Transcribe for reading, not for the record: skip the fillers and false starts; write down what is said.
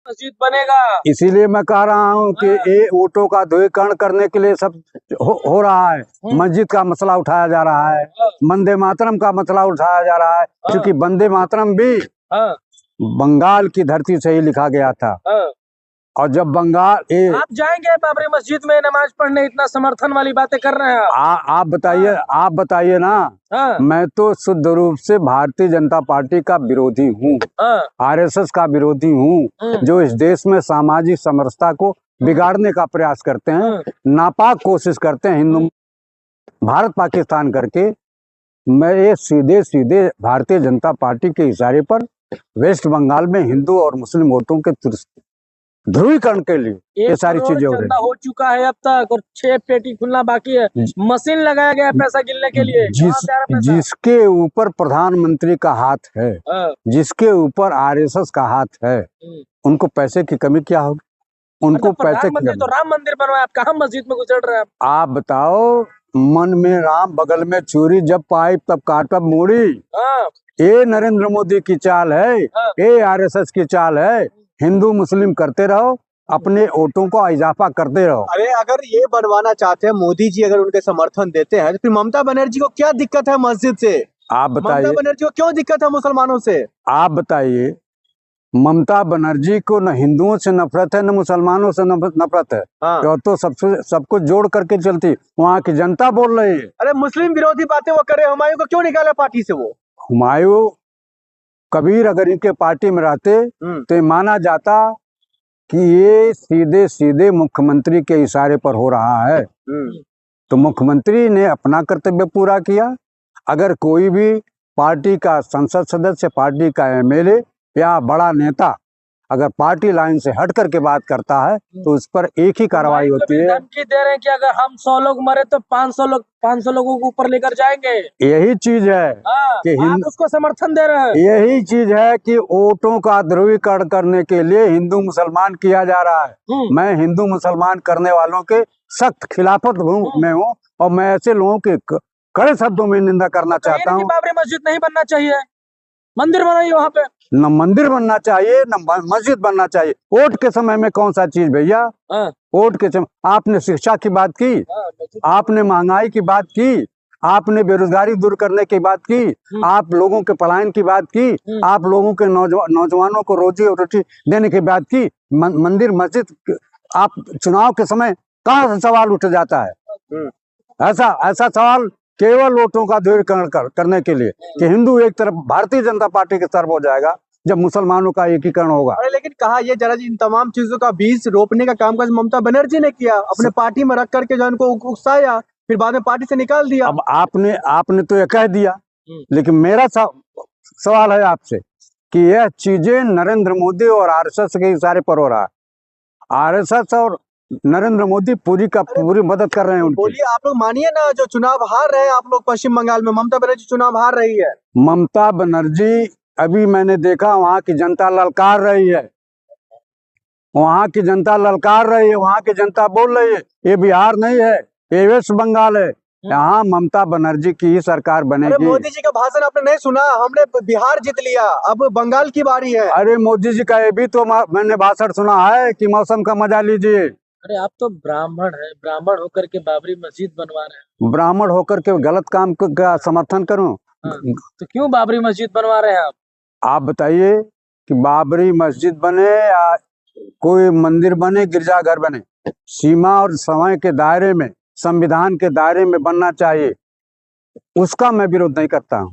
मस्जिद बनेगा। इसीलिए मैं कह रहा हूँ कि ये वोटों का ध्रुवीकरण करने के लिए सब हो रहा है। मस्जिद का मसला उठाया जा रहा है, वंदे मातरम का मसला उठाया जा रहा है, क्योंकि वंदे मातरम भी बंगाल की धरती से ही लिखा गया था। और जब बंगाल आप जाएंगे बाबरी मस्जिद में नमाज पढ़ने, इतना समर्थन वाली बातें कर रहे हैं आप बताइए ना। मैं तो शुद्ध रूप से भारतीय जनता पार्टी का विरोधी हूँ, आरएसएस का विरोधी हूँ, जो इस देश में सामाजिक समरसता को बिगाड़ने का प्रयास करते हैं, नापाक कोशिश करते हैं हिंदू भारत पाकिस्तान करके। मैं ये सीधे सीधे भारतीय जनता पार्टी के इशारे पर वेस्ट बंगाल में हिंदू और मुस्लिम वोटों के ध्रुवीकरण के लिए ये सारी चीजें हो चुका है अब तक, और 6 पेटी खुलना बाकी है। मशीन लगाया गया है पैसा गिनने के लिए। जिसके ऊपर प्रधानमंत्री का हाथ है, जिसके ऊपर आरएसएस का हाथ है, उनको पैसे की कमी क्या होगी? उनको पैसे की तो राम मंदिर बनवाया, आप कहाँ मस्जिद में घुसड़ रहे हैं? आप बताओ, मन में राम बगल में चूरी, जब पाइप तब काटब मूड़ी। ये नरेंद्र मोदी की चाल है, ये आरएसएस की चाल है। हिंदू मुस्लिम करते रहो, अपने वोटों को इजाफा करते रहो। अरे अगर ये बनवाना चाहते हैं मोदी जी, अगर उनके समर्थन देते हैं, तो फिर ममता बनर्जी को क्या दिक्कत है मस्जिद से? आप बताइए, ममता बनर्जी को क्यों दिक्कत है मुसलमानों से? आप बताइए। ममता बनर्जी को न हिंदुओं से नफरत है, न मुसलमानों से नफरत है। तो सबको जोड़ करके चलती, वहाँ की जनता बोल रही है। अरे मुस्लिम विरोधी बातें वो करे, हुमायूं को क्यों निकाला पार्टी से? वो हुमायूं कबीर अगर इनके पार्टी में रहते तो माना जाता कि ये सीधे सीधे मुख्यमंत्री के इशारे पर हो रहा है। तो मुख्यमंत्री ने अपना कर्तव्य पूरा किया। अगर कोई भी पार्टी का संसद सदस्य, पार्टी का एमएलए या बड़ा नेता अगर पार्टी लाइन से हट करके बात करता है तो उस पर एक ही कार्रवाई होती है। धमकी दे रहे हैं कि अगर हम 100 लोग मरे तो 500 लोगों को ऊपर लेकर जाएंगे। यही चीज है कि आप उसको समर्थन दे रहे हैं। यही चीज है कि वोटों का ध्रुवीकरण करने के लिए हिंदू मुसलमान किया जा रहा है। मैं हिंदू मुसलमान करने वालों के सख्त खिलाफत में हूँ, और मैं ऐसे लोगों के कड़े शब्दों में निंदा करना चाहता हूँ। बाबरी मस्जिद नहीं बनना चाहिए, मंदिर बनाइए वहाँ पे। न मंदिर बनना चाहिए न मस्जिद बनना चाहिए। वोट के समय में कौन सा चीज भैया? वोट के समय आपने शिक्षा की बात की, आपने महंगाई की बात की, आपने बेरोजगारी दूर करने की बात की, आप लोगों के पलायन की बात की, आप लोगों के नौजवानों को रोजी और रोटी देने की बात की। मंदिर मस्जिद आप चुनाव के समय कहाँ से सवाल उठ जाता है? ऐसा सवाल केवल वोटों का ध्रुवीकरण करने के लिए कि हिंदू एक तरफ भारतीय जनता पार्टी की तरफ हो जाएगा जब मुसलमानों का एकीकरण होगा। अरे लेकिन कहा ये जरा इन तमाम चीजों का बीज रोपने का काम ममता बनर्जी ने किया, अपने पार्टी में रख करके जो उनको उकसाया, फिर बाद में पार्टी से निकाल दिया। अब आपने तो ये कह दिया, लेकिन मेरा सवाल है आपसे कि यह चीजें नरेंद्र मोदी और आरएसएस के इशारे पर हो रहा है। आरएसएस और नरेंद्र मोदी पूरी मदद कर रहे हैं उनकी। बोलिए, आप लोग मानिए ना, जो चुनाव हार रहे हैं आप लोग पश्चिम बंगाल में, ममता बनर्जी चुनाव हार रही है। ममता बनर्जी अभी मैंने देखा वहाँ की जनता ललकार रही है, वहाँ की जनता ललकार रही है, वहाँ की जनता बोल रही है ये बिहार नहीं है, ये वेस्ट बंगाल है, यहाँ ममता बनर्जी की ही सरकार बनेगी। मोदी जी का भाषण आपने नहीं सुना? हमने बिहार जीत लिया, अब बंगाल की बारी है। अरे मोदी जी का ये भी तो मैंने भाषण सुना है कि मौसम का मजा लीजिए। अरे आप तो ब्राह्मण है, ब्राह्मण होकर के बाबरी मस्जिद बनवा रहे हैं। ब्राह्मण होकर के गलत काम का समर्थन करूं? तो क्यों बाबरी मस्जिद बनवा रहे हैं आप बताइए कि बाबरी मस्जिद बने या कोई मंदिर बने, गिरजाघर बने, सीमा और समय के दायरे में, संविधान के दायरे में बनना चाहिए, उसका मैं विरोध नहीं करता हूँ।